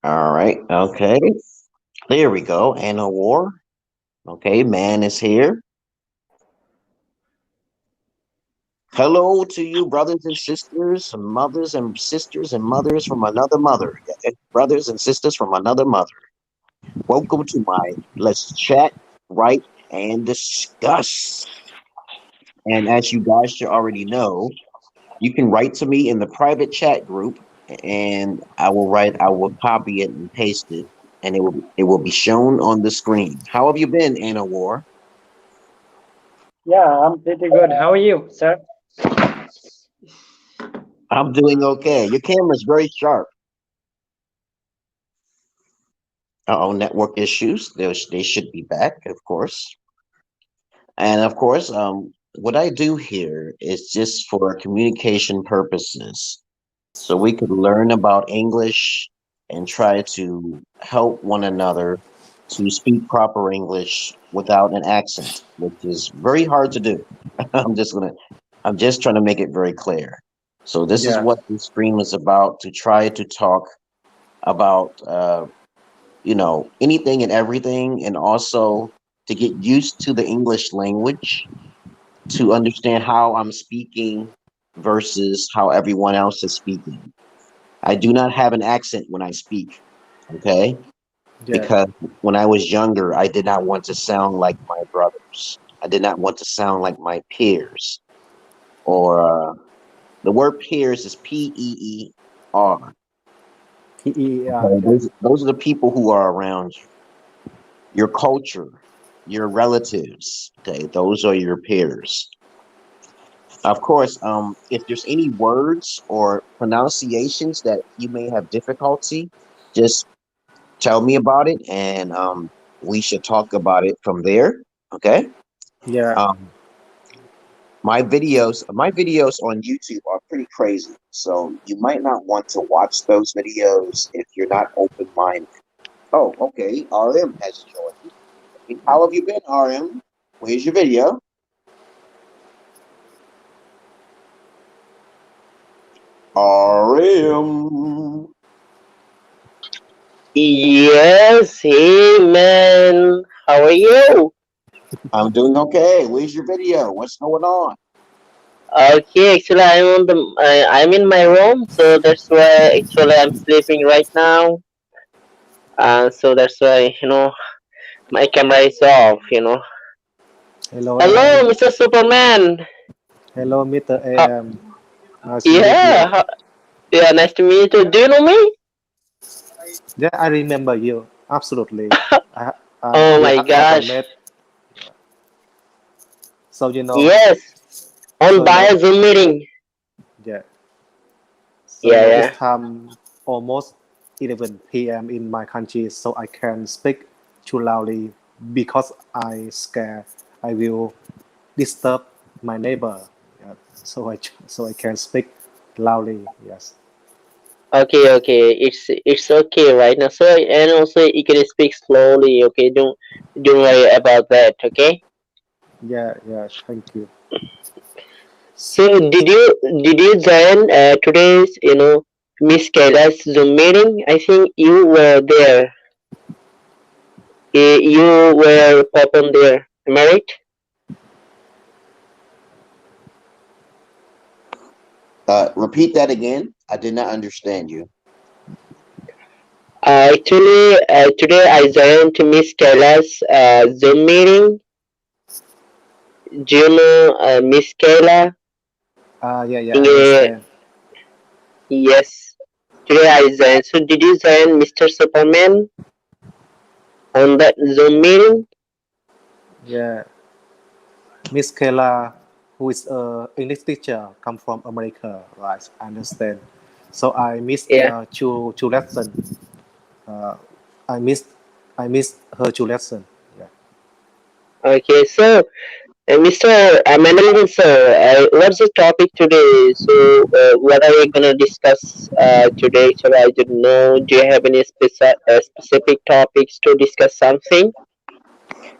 All right. Okay. There we go. And a war. Okay. Man is here. Hello to you, brothers and sisters, mothers and sisters and mothers from another mother. Brothers and sisters from another mother. Welcome to my Let's Chat, Write, and Discuss. And as you guys should already know, you can write to me in the private chat group, and I will copy it and paste it, and it will be shown on the screen. How have you been, Anna War? Yeah, I'm pretty good. How are you, sir? I'm doing okay. Your camera's very sharp. Uh-oh, network issues. They should be back, of course. And of course, what I do here is just for communication purposes. So we could learn about English and try to help one another to speak proper English without an accent, which is very hard to do. I'm just trying to make it very clear. So this is Yeah, what this stream is about, to try to talk about anything and everything, and also to get used to the English language, to understand how I'm speaking versus how everyone else is speaking. I do not have an accent when I speak, okay? yeah. Because when I was younger, I did not want to sound like my brothers. I did not want to sound like my peers. Or the word peers is Peer. PER. Okay? Yeah, Those are the people who are around you, your culture, your relatives. Okay, those are your peers. Of course, if there's any words or pronunciations that you may have difficulty, just tell me about it, and we should talk about it from there. Okay. yeah. Um, my videos on YouTube are pretty crazy, so you might not want to watch those videos if you're not open minded. Oh, okay. RM has joined. How have you been, RM? Where's your video? RM. Yes, hey man, how are you? I'm doing okay. Where's your video? What's going on? Okay, actually I'm in my room, so that's why actually I'm sleeping right now. So that's why my camera is off. Hello, Hello, AM. Mr. Superman. Hello, Mr. How, AM. Nice to meet yeah, you. yeah, nice to meet you. Do you know me? Yeah, I remember you. Absolutely. Oh We my haven't gosh. met, so Yes, on so bio Zoom meeting. yeah. So Yeah, it's yeah. time almost 11 p.m. in my country, so I can speak too loudly because I scare I will disturb my neighbor. Yeah. So I can speak loudly. Yes. Okay, okay, it's okay right now. So and also you can speak slowly. Okay, don't worry about that. Okay. Yeah. Yeah. Thank you. So did you join today's Miss Kaila's Zoom meeting? I think you were there. You were pop on there. Am I right? Repeat that again. I did not understand you. Actually, today I joined Miss Kaila's Zoom meeting. Do you know Miss Kaila? Yeah. Yeah. I Uh, understand. yes. Today I joined. So did you join Mr. Superman on that Zoom meeting? Yeah. Miss Kayla, who is a English teacher, come from America, right? I understand. So I missed Yeah. two lesson. Uh, I missed I missed her two lesson. Yeah. Okay. So Mr. Mandalorian sir, what's the topic today? So, what are we gonna discuss today? So, I don't know. Do you have any specific topics to discuss something?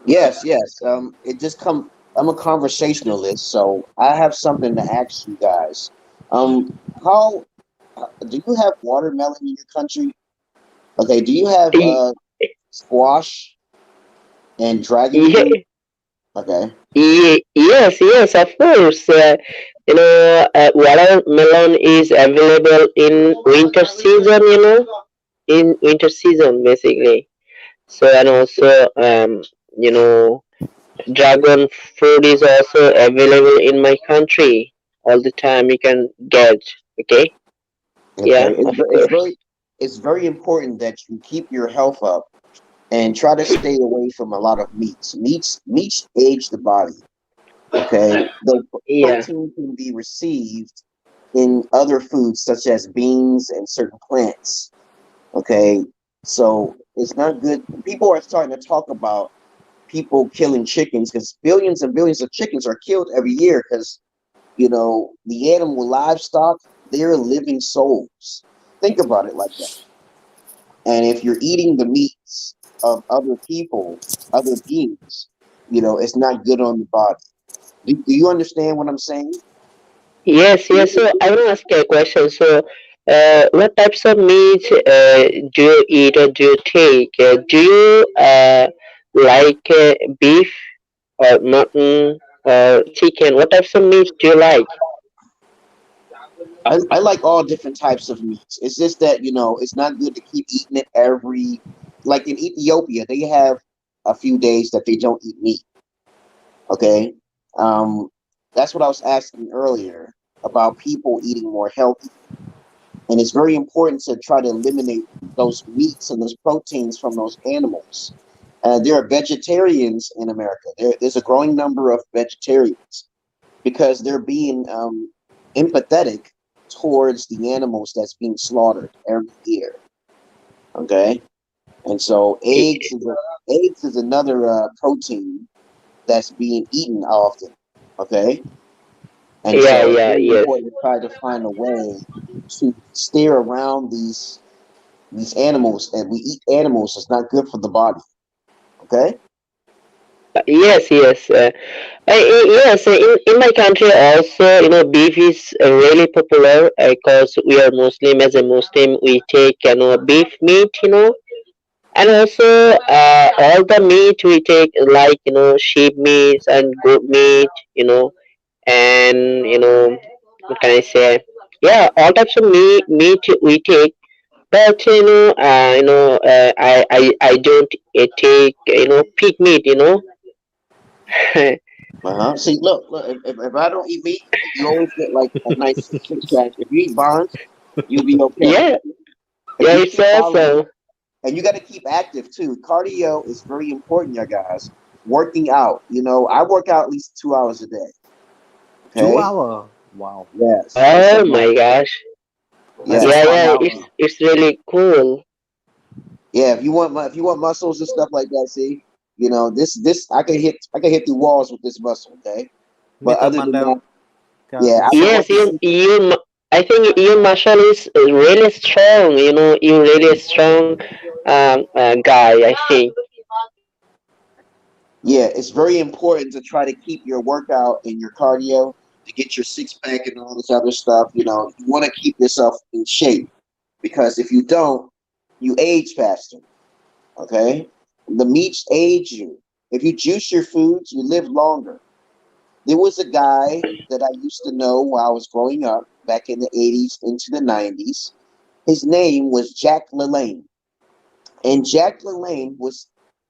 Yes, yes. It just come. I'm a conversationalist, so I have something to ask you guys. How do you have watermelon in your country? Okay, do you have Y- squash and dragon fruit? ye- Okay. yes, yes, of course. Watermelon is available in winter season. In winter season, basically. So and also, you know, dragon fruit is also available in my country all the time. You can get. Okay. Okay. Yeah, It's, of it's course. very it's very important that you keep your health up and try to stay away from a lot of meats. Meats age the body. Okay. The Yeah. protein can be received in other foods such as beans and certain plants. Okay. So it's not good. People are starting to talk about people killing chickens because billions and billions of chickens are killed every year because the animal livestock, they're living souls. Think about it like that. And if you're eating the meats of other people, other beings, it's not good on the body. Do you understand what I'm saying? Yes, yes. So I want to ask you a question. So, what types of meat do you eat or do you take? Do you like beef or mutton or chicken? What types of meat do you like? I like all different types of meats. It's just that, it's not good to keep eating it like in Ethiopia, they have a few days that they don't eat meat. Okay. Um, that's what I was asking earlier about people eating more healthy. And it's very important to try to eliminate those meats and those proteins from those animals. There are vegetarians in America. There's a growing number of vegetarians because they're being empathetic towards the animals that's being slaughtered every year. Okay. And so eggs is another protein that's being eaten often. Okay. And Yeah, so it's yeah, very yes. important to try to find a way to steer around these animals. And we eat animals, it's not good for the body. Okay. Yes, yes. Yes, in my country also, beef is really popular because we are Muslim. As a Muslim, we take, beef meat, and also all the meat we take like sheep meat and goat meat, and what can I say, yeah, all types of meat we take. But I don't take pig meat. See, look, if I don't eat meat, you always get like a nice six pack. If you eat bonds, you'll be okay. Yeah, If yeah, you it's keep following, awesome. and you got to keep active too. Cardio is very important, you guys. Working out, I work out at least 2 hours a day. Two Okay. hour. Wow, Yes. It's a Oh lot. my gosh. that's a Yes. Yeah, fun. yeah, Now, it's really cool. yeah. If you want muscles and stuff like that, see, this I can hit the walls with this muscle. Okay. But Mr. other than that, Mandel, yeah, I can so work Yes, the same. I think your muscle is really strong. You're really strong guy, I think. Yeah, it's very important to try to keep your workout and your cardio to get your six pack and all this other stuff. You want to keep yourself in shape because if you don't, you age faster. Okay, the meats age you. If you juice your foods, you live longer. There was a guy that I used to know while I was growing up back in the 80s into the 90s. His name was Jack LaLanne. And Jack LaLanne was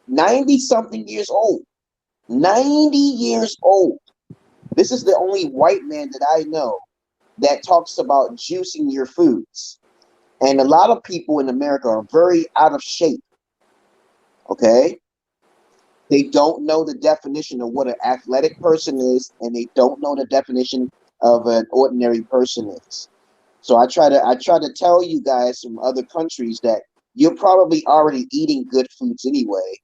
90 something years old. 90 years old. This is the only white man that I know that talks about juicing your foods. And a lot of people in America are very out of shape. Okay. They don't know the definition of what an athletic person is, and they don't know the definition of an ordinary person is. So I try to tell you guys from other countries that you're probably already eating good foods anyway,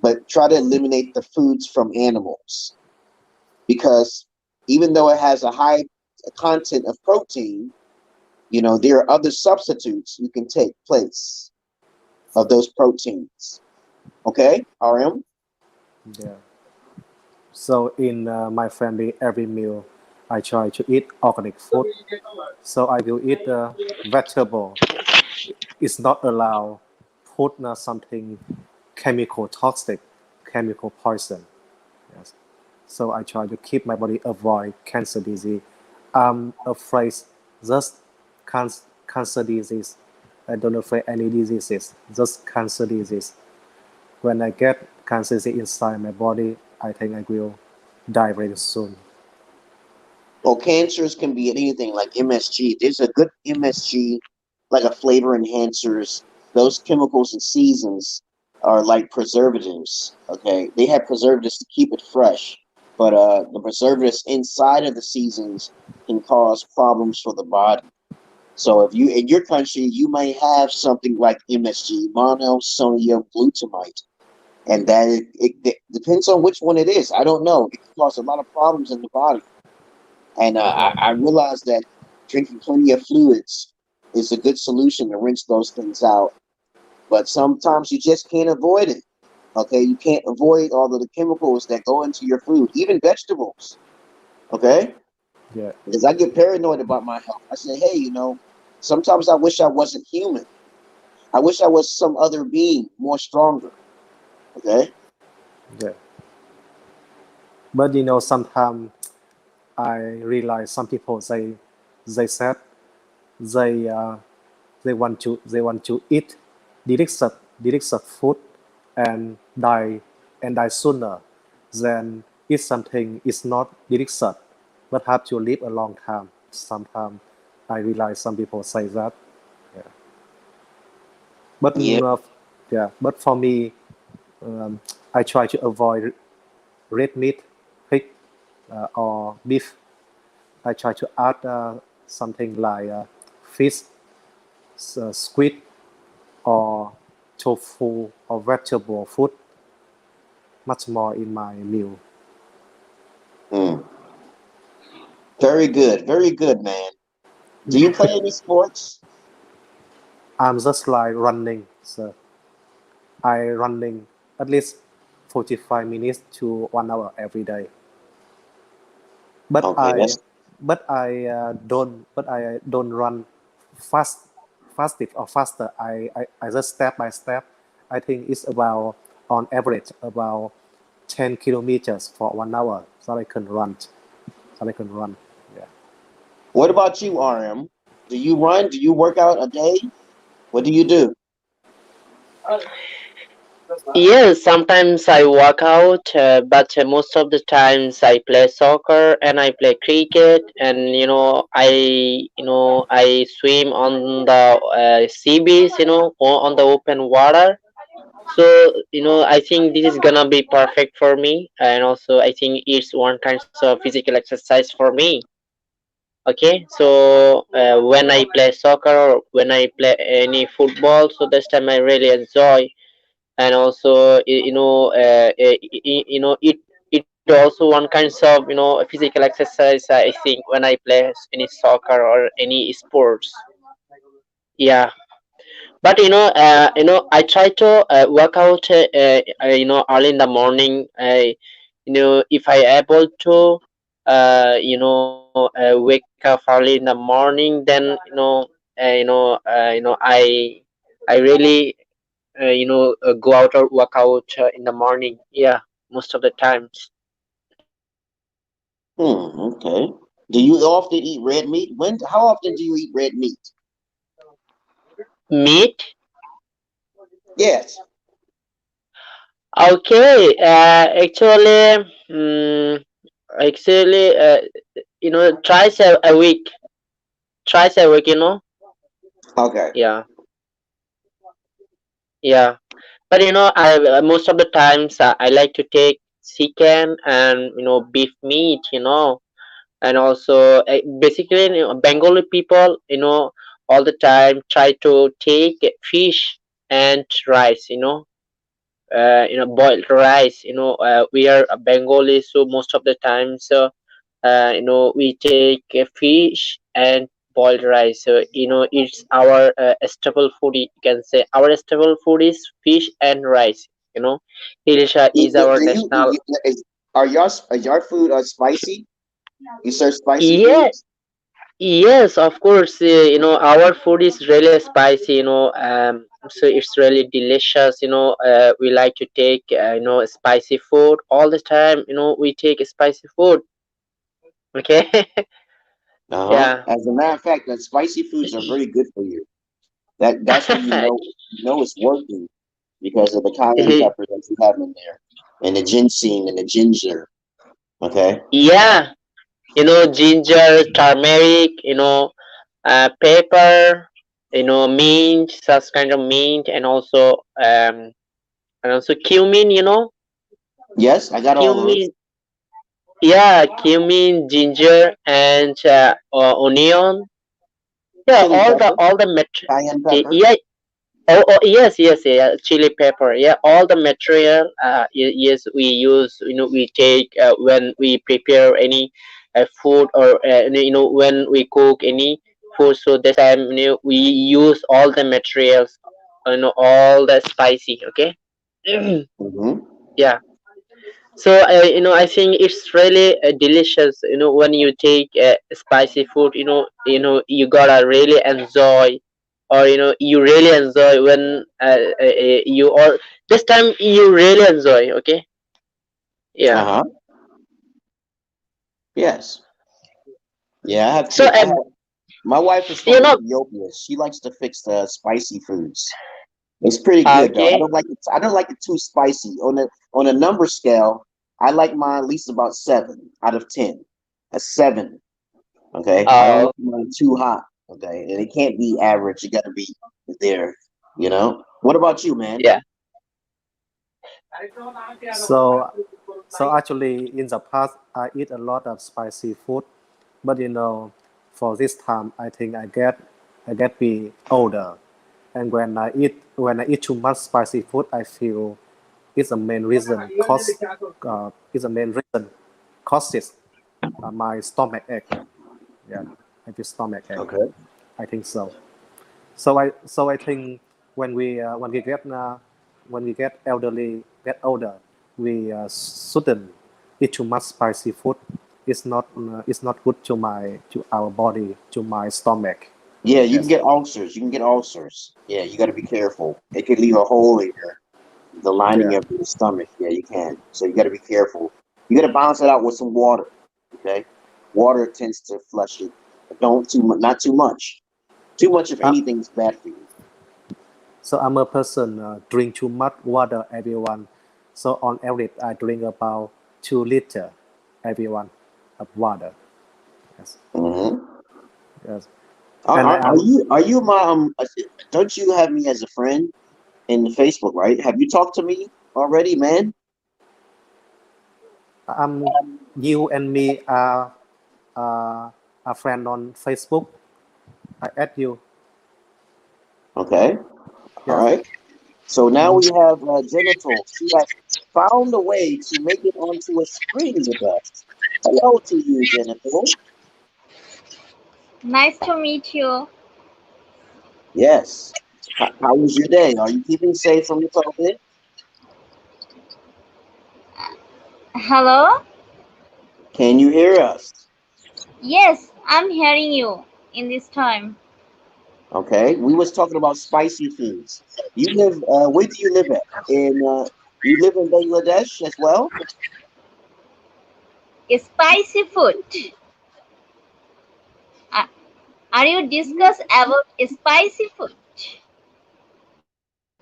but try to eliminate the foods from animals because even though it has a high content of protein, there are other substitutes you can take place of those proteins. Okay, RM? yeah. So in my family, every meal, I try to eat organic food. So I will eat vegetable. It's not allowed put something chemical toxic, chemical poison. Yes. So I try to keep my body avoid cancer disease. I'm afraid just cancer disease. I don't afraid any diseases, just cancer disease. When I get cancer disease inside my body, I think I will die very soon. Well, cancers can be anything like MSG. There's a good MSG, like a flavor enhancers. Those chemicals and seasons are like preservatives. Okay, they have preservatives to keep it fresh, but the preservatives inside of the seasons can cause problems for the body. So if you in your country, you may have something like MSG, monosodium glutamate, and that it depends on which one it is. I don't know. It can cause a lot of problems in the body. And Yeah, I realized that drinking plenty of fluids is a good solution to rinse those things out. But sometimes you just can't avoid it. Okay, you can't avoid all of the chemicals that go into your food, even vegetables. Okay, yeah, because I get paranoid about my health. I say, hey, sometimes I wish I wasn't human. I wish I was some other being, more stronger. Okay. yeah. But sometimes I realize some people they said they they want to eat delicious food and die sooner than eat something is not delicious but have to live a long time. Sometimes I realize some people say that. Yeah. But Yeah. yeah, but for me, um, I try to avoid red meat, pig, or beef. I try to add something like fish, squid, or tofu or vegetable food much more in my meal. Mm. Very good, man. Do you play any sports? I'm just like running, so I running at least 45 minutes to 1 hour every day. But Okay, I that's don't run fast fasted or faster. I just step by step. I think it's about on average about 10 kilometers for 1 hour so I can run. So I can run. Yeah. what about you, RM? Do you run? Do you work out a day? What do you do? Yes, sometimes I work out, but most of the times I play soccer and I play cricket, and I swim on the sea beach, or on the open water. So I think this is gonna be perfect for me, and also I think it's one kind of physical exercise for me. Okay, so when I play soccer or when I play any football, so this time I really enjoy. And also it also one kinds of physical exercise, I think, when I play any soccer or any sports. Yeah, but I try to work out early in the morning. If I able to wake up early in the morning, then I really go out or work out in the morning. Yeah, most of the times. Okay. Do you often eat red meat? How often do you eat red meat? Meat. Yes. Okay. Actually, twice a week. Twice a week. Okay. Yeah, yeah. But I most of the times I like to take chicken and beef meat. And also basically Bengali people all the time try to take fish and rice. Boiled rice. We are Bengali, so most of the time, so we take fish and boiled rice. So it's our staple food. You can say our staple food is fish and rice. Hilisha Do, is do, our do you, national. are your food spicy? You serve spicy Yeah. foods? Yes, of course. Our food is really spicy. So it's really delicious. We like to take spicy food all the time. We take spicy food. Okay. Uh-huh. Yeah. As a matter of fact, that spicy foods are very good for you. That's when you know it's working because of the cayenne pepper that you have in there, and the ginseng and the ginger. Okay. Yeah. Ginger, turmeric, pepper, mint, such kind of mint, and also cumin, Yes, I got all those. cumin. Yeah, cumin, ginger, and onion. Yeah, Chili pepper, all the cayenne pepper. yeah. Oh, yes, yes, yeah, chili pepper. Yeah, all the material. Yes, we use. We take when we prepare any food, or when we cook any food. So this time, we use all the materials. All the spicy. Okay. Mm-hmm. Yeah. So I think it's really delicious. When you take spicy food, you gotta really enjoy, or you really enjoy when you or this time you really enjoy. Okay. Yeah. Uh-huh. Yes. Yeah, I have So too. My wife is you from know. Ethiopia. She likes to fix the spicy foods. It's pretty good though. I Okay. don't like it. I don't like it too spicy. On a number scale, I like mine at least about 7 out of 10. A 7. Okay. I don't Uh, like mine too hot. Okay. And it can't be average. It got to be there. You know. What about you, man? yeah. So, so actually, in the past, I eat a lot of spicy food, but for this time, I think I get be older, and when I eat too much spicy food, I feel it's the main reason causes my stomach ache. Yeah, I feel stomach ache. Okay. I think so. So I think when we get older, we shouldn't eat too much spicy food. It's not good to our body, to my stomach. Yeah, you can Yes. get ulcers. You can get ulcers. Yeah, you got to be careful. It could leave a hole in the lining Yeah. of your stomach. Yeah, you can. So you got to be careful. You got to balance it out with some water. Okay, water tends to flush it. But don't too much. Not too much. Too much of Uh, anything is bad for you. so I'm a person drink too much water. Everyone. So on average, I drink about 2 liter everyone of water. Yes. Hmm. Yes. Are, And are, I are am you are you my don't you have me as a friend in Facebook, right? Have you talked to me already, man? I'm you and me are a friend on Facebook. I add you. Okay. All Yes. right. So now Mhm. we have Genital. She has found a way to make it onto a screen with us. Hello to you, Genital. Nice to meet you. Yes. How was your day? Are you keeping safe from the COVID? Hello? Can you hear us? Yes, I'm hearing you in this time. Okay. We was talking about spicy foods. You live. Where do you live at? In you live in Bangladesh as well? Spicy food. Uh, Are you discuss about spicy food?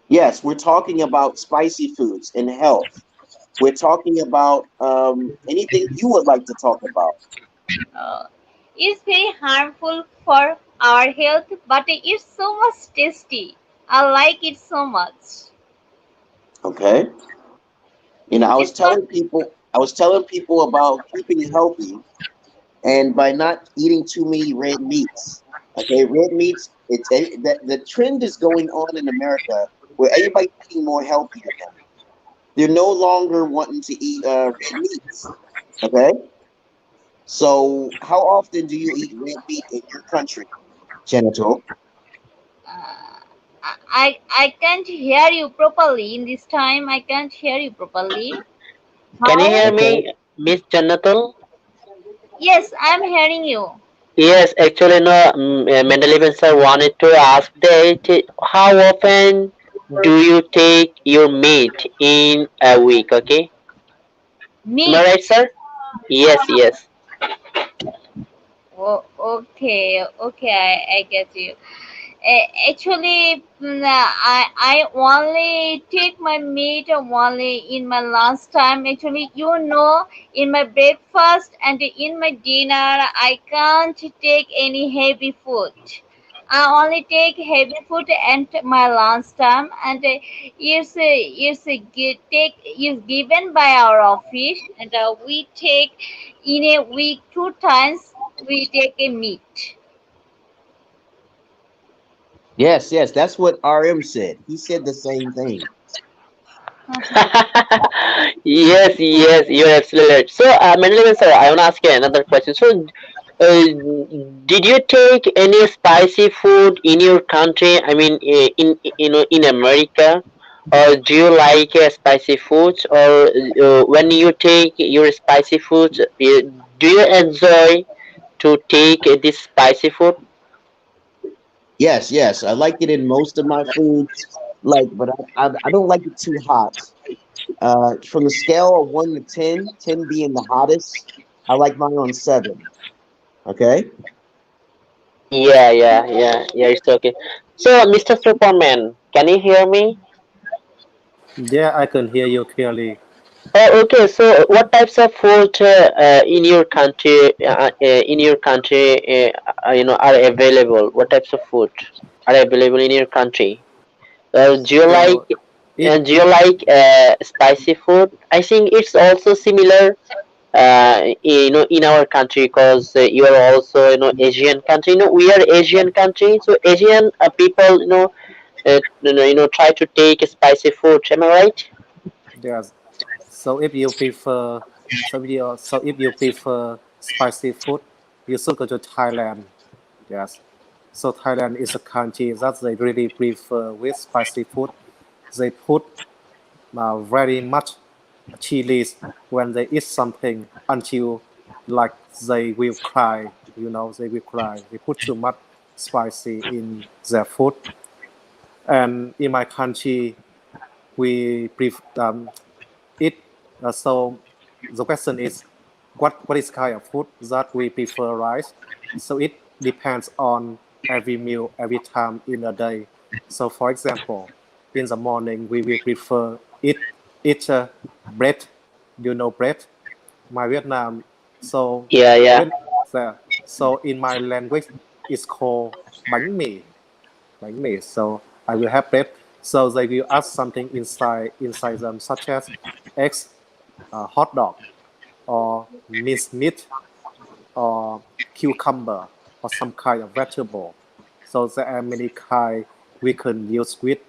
Yes. We're talking about spicy foods and health. We're talking about anything you would like to talk about. Uh, it's very harmful for our health, but it's so much tasty. I like it so much. Okay. You know, It's not. I was telling people about keeping healthy and by not eating too many red meats. Okay, red meats. The trend is going on in America where everybody's eating more healthier now. They're no longer wanting to eat red meats. Okay, so how often do you eat red meat in your country, Genital? Uh, I can't hear you properly in this time. I can't hear you properly. Can you How? hear Okay. me, Miss Jonathan? Yes, I'm hearing you. Yes, actually, no. Mendeleev sir wanted to ask that how often do you take your meat in a week? Okay, am I Meat. right, sir? Yes, yes. Oh, okay, I get you. Actually, I only take my meat only in my last time. Actually, in my breakfast and in my dinner, I can't take any heavy food. I only take heavy food at my last time, and is given by our office, and we take in a week 2 times. We take a meat. Yes, yes, that's what RM said. He said the same thing. Yes, yes, you're absolutely right. So, Mandelavan sir, I want to ask you another question. So, uh, did you take any spicy food in your country? I mean, in America, or do you like spicy foods? Or when you take your spicy foods, do you enjoy to take this spicy food? Yes, yes, I like it in most of my foods, like, but I don't like it too hot. From the scale of 1 to 10, 10 being the hottest, I like mine on 7. Okay. Yeah, yeah, yeah, yeah. It's okay. So, Mr. Superman, can you hear me? Yeah, I can hear you clearly. Oh, okay. So, what types of food in your country, are available? What types of food are available in your country? So it Do you like spicy food? I think it's also similar, in our country because you are also, Asian country. We are Asian country, so Asian people, try to take spicy food. Am I right? yes. So if you prefer spicy food, you should go to Thailand. Yes. So Thailand is a country that they really prefer with spicy food. They put very much chilies when they eat something until like they will cry. They will cry. They put too much spicy in their food. And in my country, we eat. So the question is, what is kind of food that we prefer, right? So it depends on every meal, every time in a day. So for example, in the morning we will prefer eat bread. Bread? My Vietnam. So Yeah, yeah. when so in my language it's called bánh mì. Bánh mì. So I will have bread. So they will add something inside them, such as eggs, hot dog, or minced meat, or cucumber, or some kind of vegetable. So there are many kind we can use with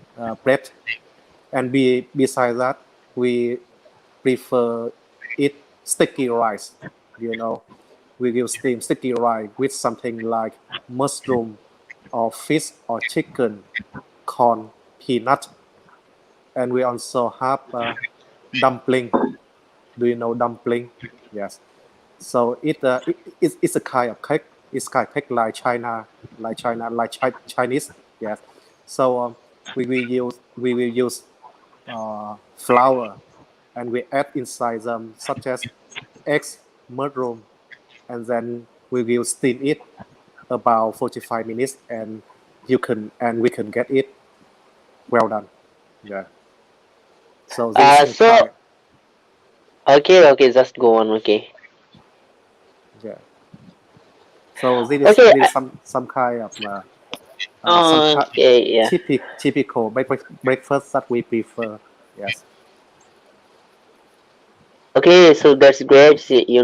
bread. And besides that, we prefer eat sticky rice. You know, we will steam sticky rice with something like mushroom, or fish, or chicken, corn, peanut, and we also have dumpling. Do you know dumpling? Yes. So it's a kind of cake. It's kind of cake like Chinese. Yes. So we will use flour, and we add inside them such as eggs, mushroom, and then we will steam it about 45 minutes, and we can get it well done. Yeah. So this is some So kind. okay, okay, just go on. Okay, Yeah. So okay, this is some kind of some kind okay, yeah. typical breakfast that we prefer. Yes. Okay, so that's great. You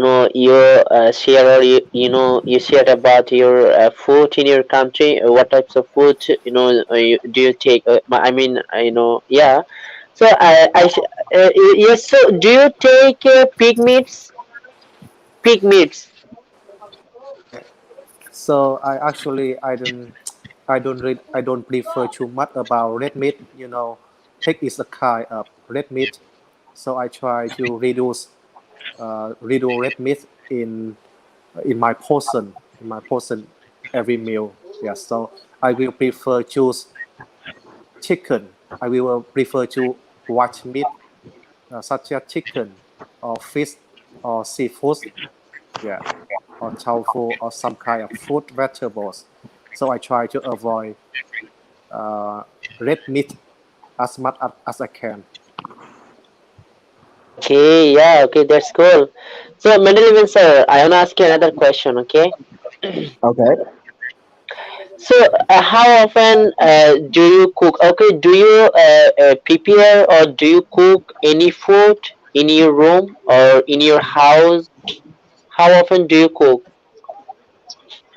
share, or you shared about your food in your country. What types of food, do you take? I mean, yeah. So yes. So do you take pig meats? Pig meats. Yeah. So I don't prefer too much about red meat. Pig is a kind of red meat, so I try to reduce red meat in my portion every meal. Yes. So I will prefer choose chicken I will prefer to white meat, such as chicken or fish or seafood, yeah, or tofu or some kind of fruit vegetables. So I try to avoid uh, red meat as much as I can. Okay, yeah, okay, that's cool. So, Mendeleev sir, I want to ask you another question, okay? Okay. So, how often do you cook? Okay, do you prepare or do you cook any food in your room or in your house? How often do you cook?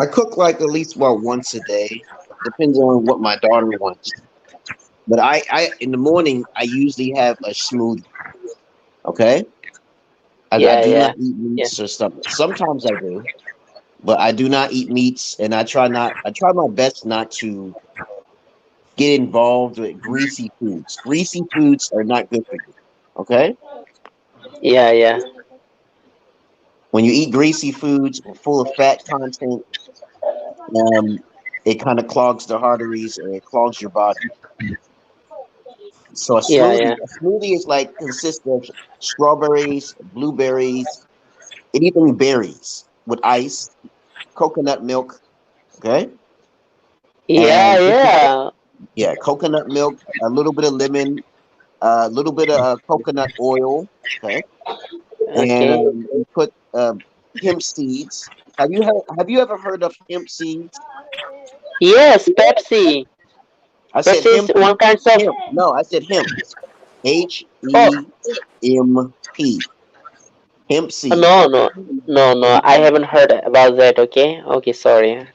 I cook like at least well once a day. Depends on what my daughter wants. But I in the morning I usually have a smoothie. Okay. I Yeah, do yeah, not eat yeah, meats or stuff. Sometimes I do, but I do not eat meats, and I try my best not to get involved with greasy foods. Greasy foods are not good for you. Okay? yeah, yeah, When you eat greasy foods full of fat content, um, it kind of clogs the arteries and it clogs your body. So yeah, yeah. a smoothie is like consists of strawberries, blueberries, anything berries with ice, coconut milk, okay? Yeah, And yeah. yeah, coconut milk, a little bit of lemon, a little bit of coconut oil, okay? And Okay. you put hemp seeds. Have you ever heard of hemp seeds? Yes, Pepsi. I said Pepsi is hemp. one kind of. Hemp. No, I said hemp. Oh, HEMP. Hemp seed. no, no, no, no. I haven't heard about that. Okay, okay, sorry.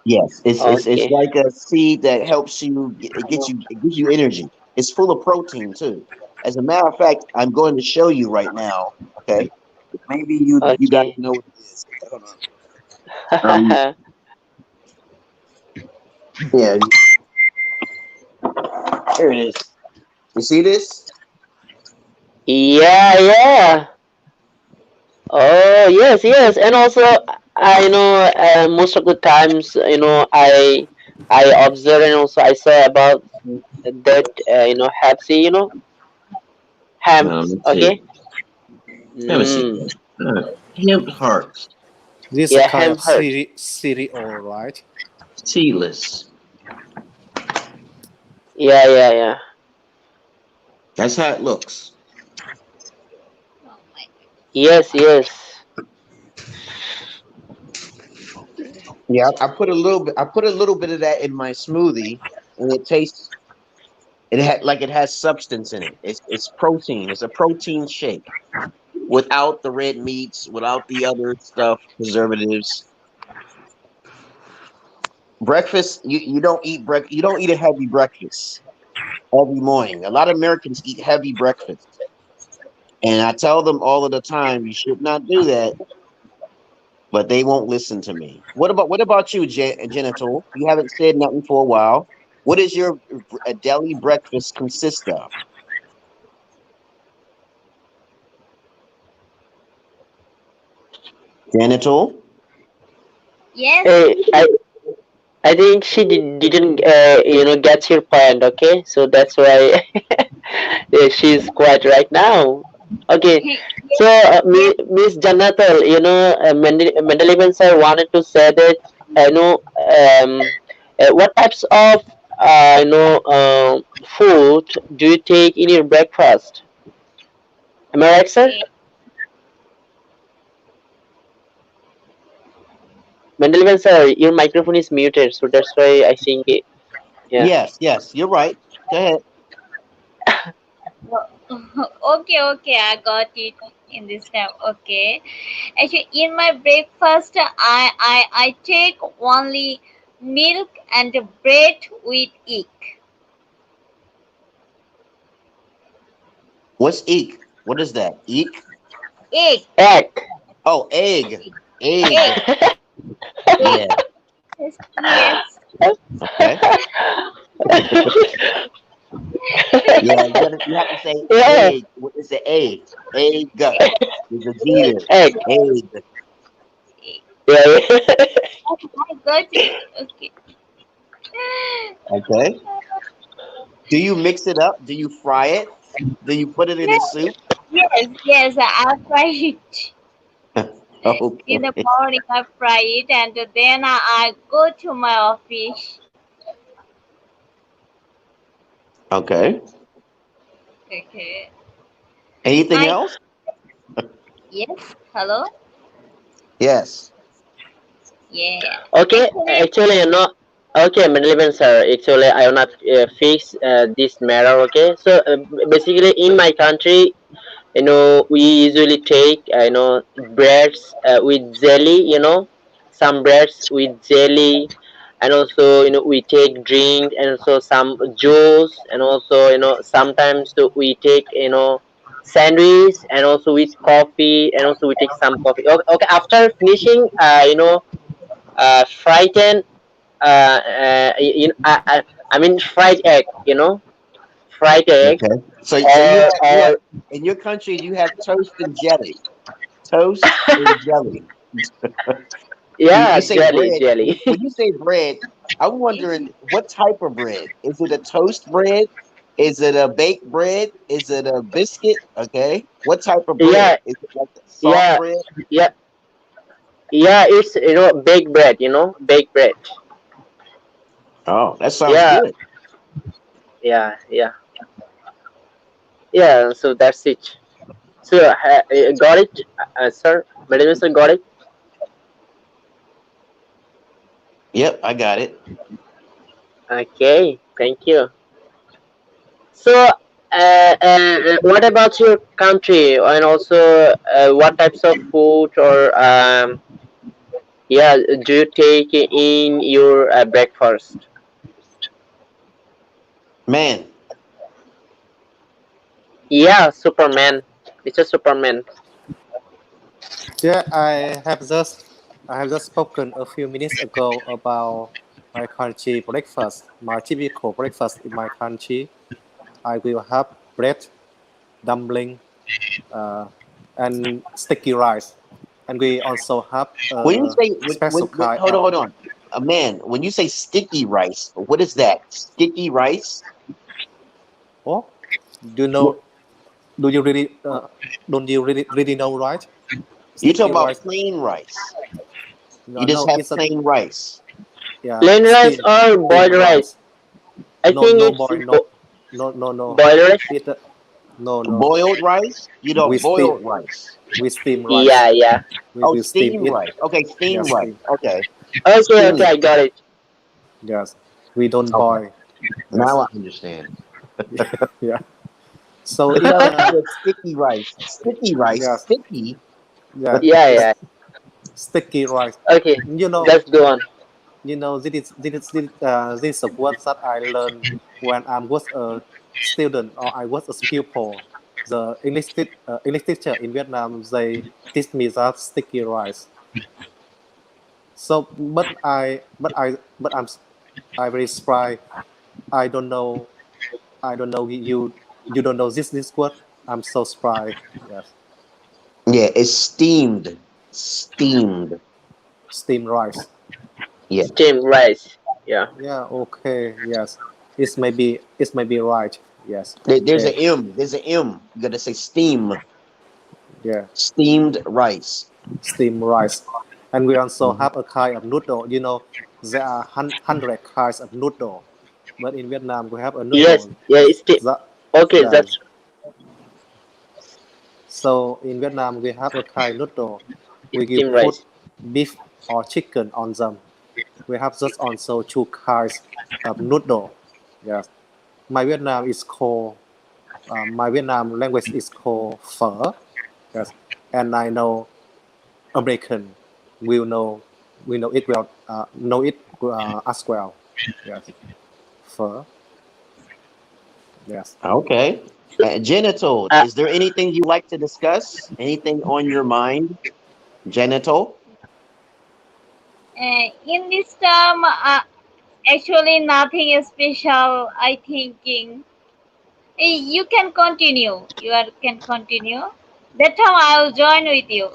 Yes, it's Okay, like a seed that helps you. It gives you energy. It's full of protein too. As a matter of fact, I'm going to show you right now. Okay, maybe you guys okay. know what it is. Hold on. Yeah, here it is. You see this? Yeah, yeah. Oh, yes, yes. And also, I know most of the times, I observe and also I saw about that, Pepsi, hemp. Let me see. Okay. Let me see. Mm. Hemp hearts, This is a Yeah, kind of hemp hurt. cereal, right? seedless. Yeah, yeah, yeah. That's how it looks. Oh my Yes, yes. Yeah, I put a little bit. I put a little bit of that in my smoothie, and it tastes. It has substance in it. It's protein. It's a protein shake without the red meats, without the other stuff, preservatives. Breakfast. You don't eat You don't eat a heavy breakfast every morning. A lot of Americans eat heavy breakfast, and I tell them all of the time you should not do that. But they won't listen to me. What about you, Genital? You haven't said nothing for a while. What does your daily breakfast consist of? Genital? Yes. Hey, I think she didn't get your point. Okay, so that's why yeah, she's quiet right now. Okay, so Miss Janatal, Mendeleev sir wanted to say that what types of food do you take in your breakfast? Am I right, sir? Okay. Mendeleev sir, your microphone is muted, so that's why I think yeah. Yes, yes, you're right. Go ahead. Okay, okay, I got it in this time. Okay. Actually, in my breakfast, I take only milk and bread with egg. What's eek? What is that? Eek? Egg, Egg. Oh, egg. Egg. egg. Yeah. Yes, yes. Okay. Yeah, you have to say Yeah, egg. What is the egg? Egg. There's a G there. egg. Egg. Egg. Yeah, yeah. I got it. Okay. Okay. Do you mix it up? Do you fry it? Do you put it in a soup? Yes, I fry it. In the Okay. morning, I fry it, and then I go to my office. Okay. Okay. Anything I else? Yes. Hello. Yes. Yeah. Okay, Actually, actually, okay, Madeleine sir. Actually, I wanna fix this matter. Okay, so basically, in my country, we usually take breads with jelly. Some breads with jelly, and also we take drink, and also some juice, and also sometimes we take sandwich, and also with coffee, and also we take some coffee. Okay, okay, after finishing frightened I mean fried egg, fried egg, Okay. So you have or in your country you have toast and jelly. Toast and jelly. You yeah, say jelly, bread. jelly. When you say bread, I'm wondering what type of bread. Is it a toast bread? Is it a baked bread? Is it a biscuit? Okay. What type of bread? Yeah, Is it like a soft yeah, bread? yeah, yeah. It's baked bread. Baked bread. Oh, that sounds Yeah, good. yeah, yeah, yeah. So that's it. So got it, sir. Madam, sir, got it. Yep, I got it. Okay, thank you. So, what about your country, and also what types of food or yeah, do you take in your breakfast? Man, Yeah, Superman. It's a Superman. Yeah, I have just spoken a few minutes ago about my country breakfast. My typical breakfast in my country, I will have bread, dumpling, uh, and sticky rice, and we also have when you a say special kind of. hold on. Man, when you say sticky rice, what is that? Sticky rice? Oh, do you know? Do you really? Don't you really know, right? You talk Sticky about rice. plain rice. You No, just no, have it's a plain rice. yeah Plain rice or steam boiled rice? rice. I No, think no it's boy, no. boiled rice. It no. Boiled rice? You We don't steam boiled rice. we steam rice. Yeah, yeah. We Oh, will steam steamed it. rice. Okay, steamed Yes, rice. steam. Okay. Okay, okay, Steamed. I got it. Yes, we don't Okay. boil. Now Yes, I understand. yeah. So But it you said sticky rice. Sticky rice. yes, Sticky. yeah. Yeah, It's yeah. sticky rice. Okay, You know, let's go on. this is a word that I learned when I was a student or I was a pupil. The English teacher in Vietnam they teach me that sticky rice. So, I very surprised. I don't know. I don't know you. You don't know this word. I'm so surprised. Yes, Yeah, it's steamed. Steamed. steamed rice. Yeah. Steamed rice. Yeah. Yeah. Okay. Yes. It's maybe right. Yes. There's Okay. an M. There's an M. You gotta say steam. Yeah. Steamed rice. Steamed rice. And we also Mhm. have a kind of noodle. There are hundred kinds of noodle, but in Vietnam we have a Yes, noodle. yeah, it's steam. That Okay, yeah. that's So in Vietnam we have a kind noodle. We will steamed put rice. beef or chicken on them. We have just also two kinds of noodle. Yes. My Vietnam is called my Vietnam language is called phở. Yes. And I know American will know it well know it as well. Yes. Phở. Yes. Okay. Genital. Uh, Is there anything you like to discuss? Anything on your mind? Genital? in this term, actually nothing special. I thinking. You can continue. Can continue. That time I'll join with you.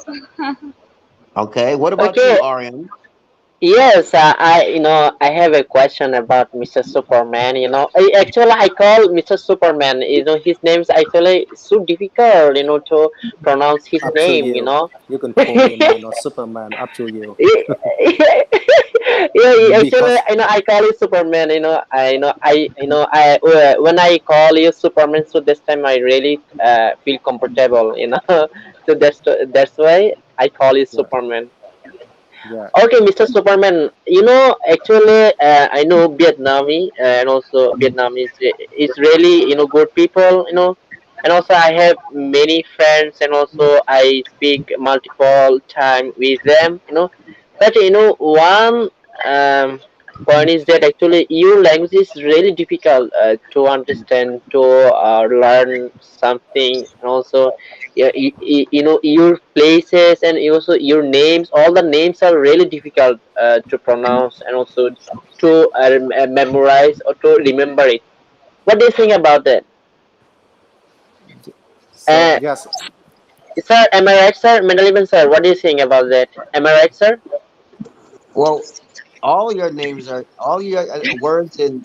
Okay. What about okay, you, Arian? Yes, I have a question about Mr. Superman. Actually, I call Mr. Superman. His name's actually so difficult. To pronounce his Up to name. you. You can call me man or Superman. Up to you. Actually, Because I call you Superman. When I call you Superman, so this time I really feel comfortable. So that's why I call you yeah, Superman. yeah. Okay, Mr. Superman. Actually, I know Vietnamese and also Vietnamese is really good people. And also I have many friends, and also I speak multiple time with them. But one um, point is that actually your language is really difficult to understand, to learn something, and also yeah, your places and also your names. All the names are really difficult to pronounce, and also to memorize or to remember it. What do you think about that? So Uh, yes, sir, am I right, sir? Mandaliban, sir, what do you think about that? Am I right, sir? Well, all your words and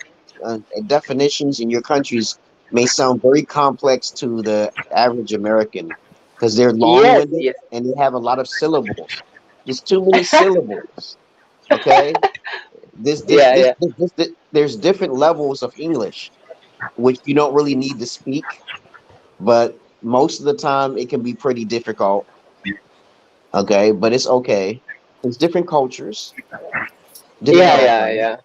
definitions in your countries may sound very complex to the average American because they're Yes, long-winded yes. and they have a lot of syllables. There's too many syllables. Okay, Yeah, yeah. there's different levels of English which you don't really need to speak, but most of the time it can be pretty difficult. Okay, but it's okay. It's different cultures, different Yeah, yeah. yeah, backgrounds. yeah.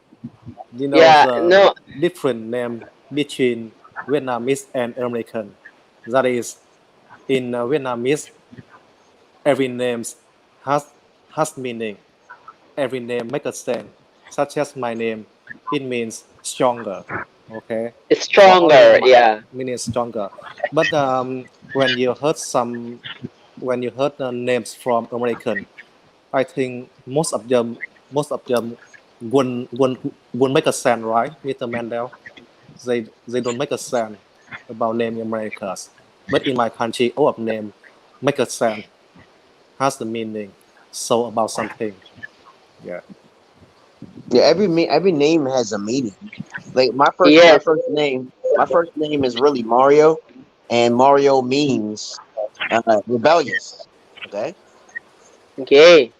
Yeah, The no. different name between Vietnamese and American. That is, in Vietnamese, every name has meaning. Every name makes a sense. Such as my name, it means stronger. Okay, It's so all of stronger, my yeah. meaning stronger. But when you heard names from American, I think most of them wouldn't make a sense, right, Mr. Mandel? They don't make a sense about name Americas. But in my country, all of name make a sense, has the meaning, so about something. Yeah. Yeah, every name has a meaning. Like Yes. my first name is really Mario, and Mario means rebellious. Okay, Okay.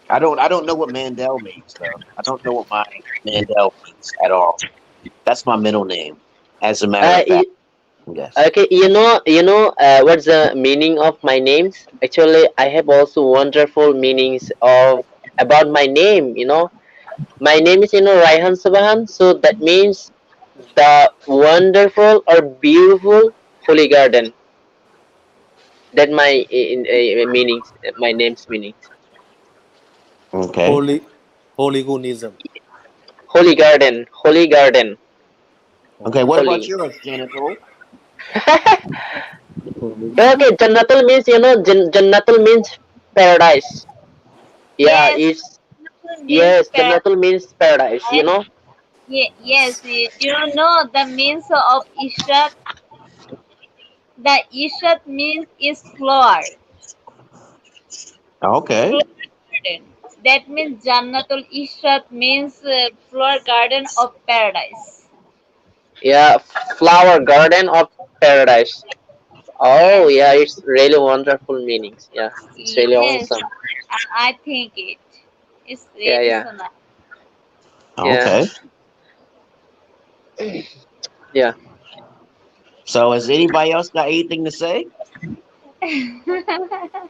I don't know what Mandel means though. I don't know what my Mandel means at all. That's my middle name, as a matter Uh, of fact. y- Yes. okay, what's the meaning of my names? Actually, I have also wonderful meanings of about my name. My name is Raihan Sabahan, so that means the wonderful or beautiful holy garden. That my meanings, my name's meanings. Okay. Holy Hooliganism. Holy garden, holy garden, Okay. What Okay. about holy. yours, Genital? Holy. Okay, Jannatul means Jannatul means paradise. Yeah, Yes, it's means yes, paradise. Jannatul means paradise. Yes, do you know the means of Ishat? The Ishat means is flower. Okay. Flower garden. That means Jannatul Ishat means flower garden of paradise. Yeah, flower garden of paradise. Oh, Yes, yeah, it's really wonderful meanings. Yeah, it's really yes, awesome. I think it. It's Yeah, really yeah, so nice. yeah, Okay. yeah. So, has anybody else got anything to say?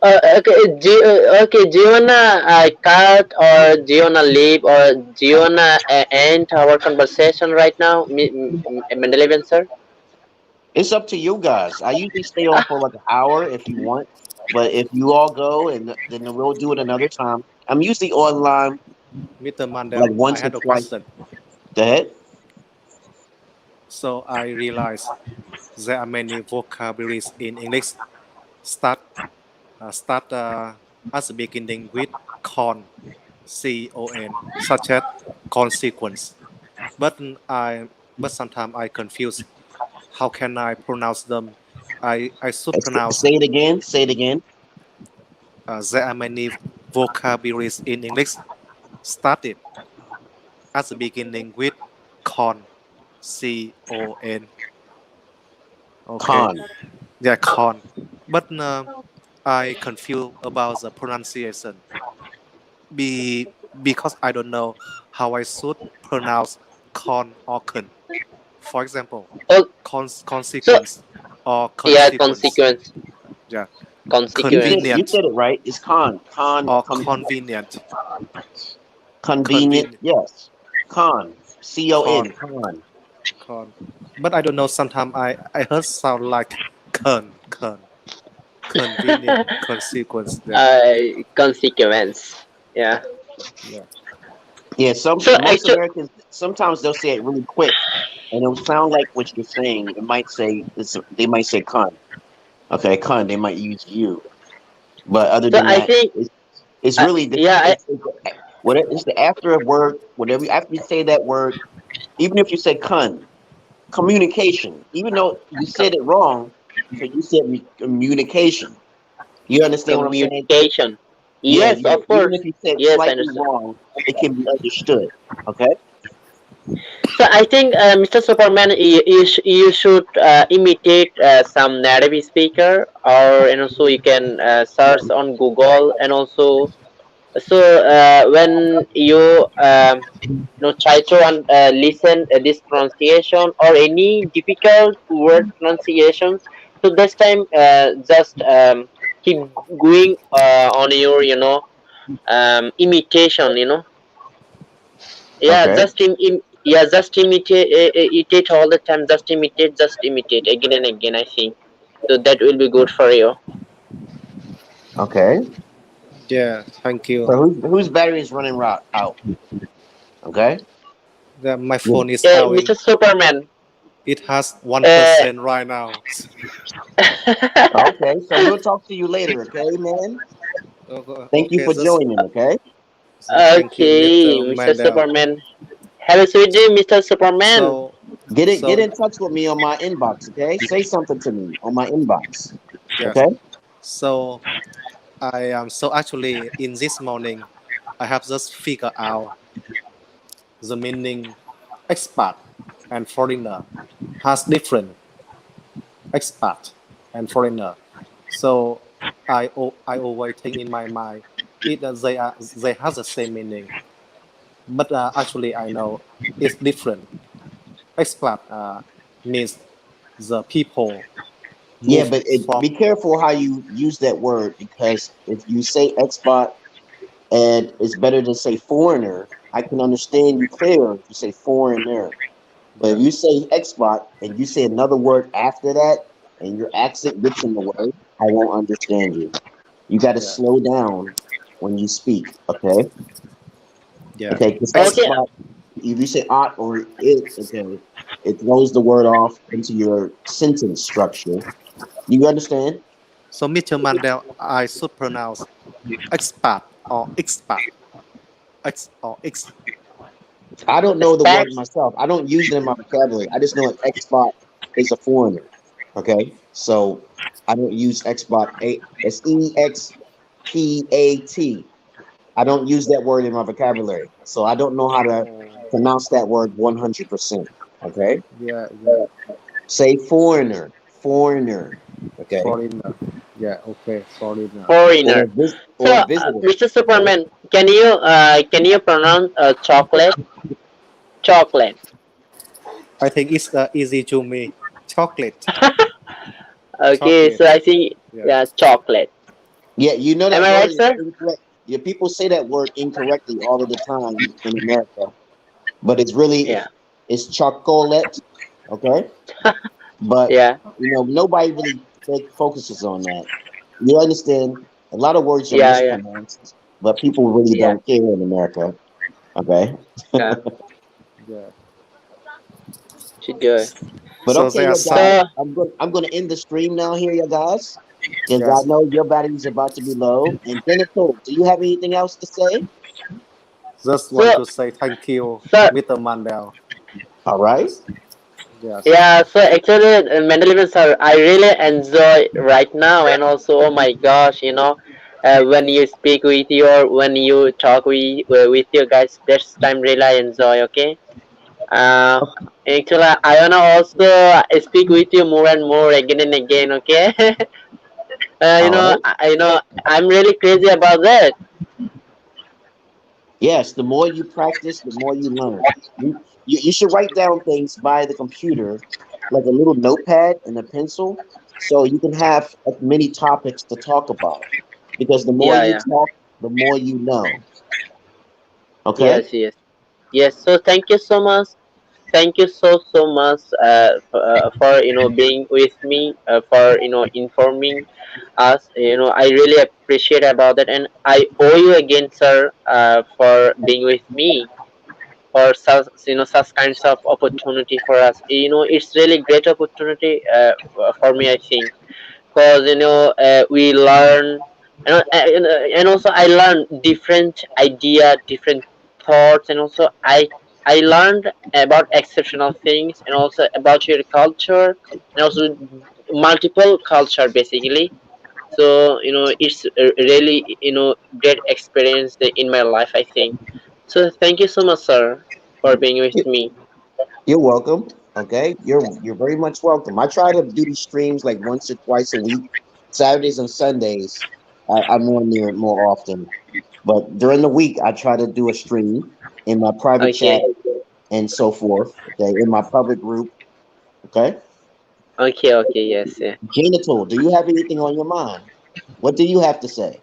Okay, do you wanna cut, or do you wanna leave, or do you wanna end our conversation right now, Mendelevian sir? It's up to you guys. I usually stay on for like an hour if you want, but if you all go, and then we'll do it another time. I'm usually online Mr. like Mandel, I once or had a twice. question. Go ahead. So I realized there are many vocabularies in English start start at the beginning with con, con, such as consequence. But I but sometimes I confuse. How can I pronounce them? I should pronounce Say it again. Say it again. there are many vocabularies in English started at the beginning with con, C-O-N. Okay, Con. yeah, con. But I confused about the pronunciation be because I don't know how I should pronounce con or con. For example, Oh, so consequence or yeah, consequence. consequence, Yeah, consequence. You convenient said it right. It's con. or convenient. Convenient. Convenient. Yes. Con. Con. C-O-N. Con. Con. But I don't know. Sometimes I heard sound like con. Convenient consequence. Yeah. Consequence. Yeah. Yeah. Yeah. So Most actually, Americans sometimes they'll say it really quick, and it'll sound like what you're saying. They might say con. Okay, con. They might use you, but other so than I that, think, it's really yeah, it's the after a word. Whatever after you say that word, even if you say con, communication. Even though you said it wrong, because you said communication. You understand what I'm saying? communication. Yeah, Yes, of even course. if you said Yes, I slightly understand. wrong, it can be understood. Okay. So I think, Mr. Superman, you should imitate some native speaker, or so you can search on Google, and also so when you try to listen this pronunciation or any difficult word pronunciations. So this time, just keep going on your imitation. Yeah, Okay. just imitate all the time. Just imitate again and again. I think so that will be good for you. Okay. Yeah. Thank you. So whose battery is running out? Okay. Yeah, my Yeah. phone is having. Mr. Superman. It has one Uh, percent right now. Okay. So we'll talk to you later. Okay, man. Okay, Thank you okay, for joining. Okay. thank you, okay, Mr. Mr. Mandel. Superman. Have a sweet day, Mr. Superman. So, Get so in touch with me on my inbox. Okay. Say something to me on my inbox. yes. Okay. So I am so actually in this morning, I have just figured out the meaning expat and foreigner has different expat and foreigner. So I always think in my mind they have the same meaning, but actually I know it's different. Expat means the people Yeah, move but from be careful how you use that word because if you say expot and it's better to say foreigner, I can understand you clearer if you say foreigner. But if yeah you say expot and you say another word after that and your accent gets in the way, I won't understand you. You got to yeah slow down when you speak, okay? yeah Okay, because Okay, expot, if you say ought or it, okay, it throws the word off into your sentence structure. You understand? So, Mr. Mandel, I should pronounce expat or expat, X or X. I don't know the word Spats. myself. I don't use it in my vocabulary. I just know an expot is a foreigner. Okay, so I don't use expot. It's EXPAT. I don't use that word in my vocabulary, so I don't know how to Oh, pronounce that word 100%. Okay, yeah, say foreigner, foreigner. Okay, foreigner. Yeah, okay, foreigner. Foreigner. So, or visitor. Mr. Okay, Superman, can you pronounce chocolate? Chocolate. I think it's easy to me. Chocolate, Okay, so chocolate. I think, Yeah, yeah, chocolate. yeah, you know Am that I word right, is sir? incorrect. Yeah, people say that word incorrectly all of the time in America, but it's really Yeah, it's chocolate. Okay, but yeah, nobody really focuses on that. You understand? A lot of words are yeah, mispronounced, but people really yeah, don't care in America. Okay, yeah. yeah. Should do. but So okay, there are you some. guys, So, I'm gonna end the stream now here, you guys, because I Yes, know your battery's about to be low. And Dennis, do you have anything else to say? just want so, to say thank you, so, Mr. Mandel. All right. Yes, yes, yeah. So actually, mental sir, I really enjoy right now, and also, oh my gosh, when you speak with you or when you talk with you guys. That's time really I enjoy. Okay. Uh, Actually, I wanna also speak with you more and more again and again. Okay. All right. I'm really crazy about that. Yes, the more you practice, the more you learn. You should write down things by the computer, like a little notepad and a pencil, so you can have as many topics to talk about. Because the more Yeah, you yeah. talk, the more you know. Okay? Yes, yes, yes. So thank you so much. Thank you so much for being with me for informing us. I really appreciate about that, and I owe you again, sir, for being with me for such kinds of opportunity for us. It's really great opportunity for me, I think, because we learn, and also I learned different idea, different thoughts, and also I learned about exceptional things, and also about your culture, and also multiple culture basically. So it's really great experience in my life, I think. So thank you so much, sir, for being with me. You're welcome. Okay? You're very much welcome. I try to do these streams like once or twice a week. Saturdays and Sundays, I'm on there more often. But during the week, I try to do a stream in my private chat Okay, and so forth. Okay, in my public group. Okay, okay, okay, yes, yeah. Genital, do you have anything on your mind? What do you have to say?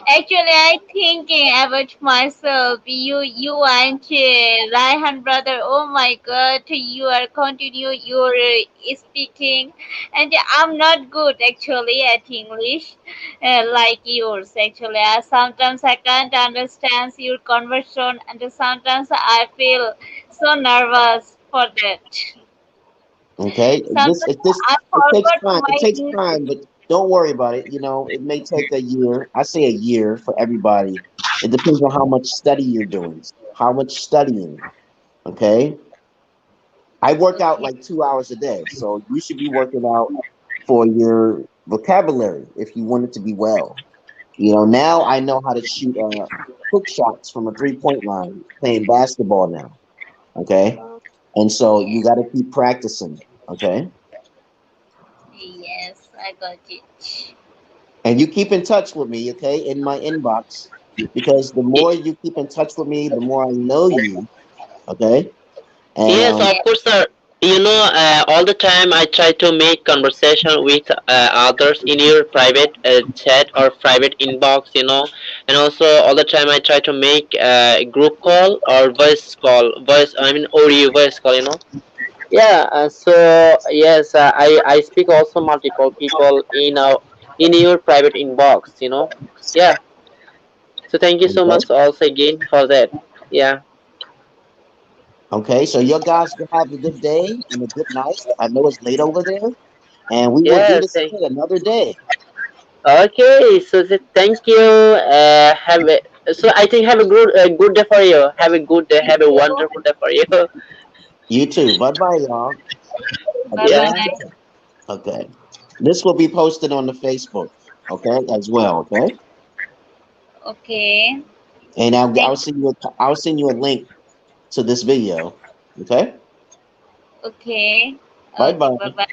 Actually, I thinking about myself. You and Raihan brother. Oh my God, you are continue your speaking, and I'm not good actually at English, like yours. Actually, sometimes I can't understand your conversation, and sometimes I feel so nervous for that. Okay, Sometimes I it takes forgot time. It my takes time, but don't worry about it. It may take a year. I say a year for everybody. It depends on how much study you're doing, how much studying. Okay, I work out okay. like 2 hours a day, so you should be working out for your vocabulary if you want it to be well. Now I know how to shoot hook shots from a 3-point line playing basketball now. Okay. And so you got to keep practicing. Okay. Yes, I got it. And you keep in touch with me. Okay. In my inbox, because the more you keep in touch with me, the more I know you. Okay. And Yes, of Yes. course, sir. All the time I try to make conversation with others in your private chat or private inbox, and also all the time I try to make group call or voice call, I mean audio voice call, Yeah, so yes, I speak also multiple people in your private inbox, Yeah, so thank you so okay. much also again for that. Yeah. Okay. So you guys can have a good day and a good night. I know it's late over there, and we will do Yes, this again another day. okay, so thank you. So I think have a good day for you. Have a good day. Have a wonderful day for you. You too. Bye bye, y'all. Bye Until Yeah. next bye. time. Okay. This will be posted on the Facebook, okay, as well, okay? Okay. And Thank I'll send you a link to this video, okay? Okay. Bye Okay. bye. Bye bye.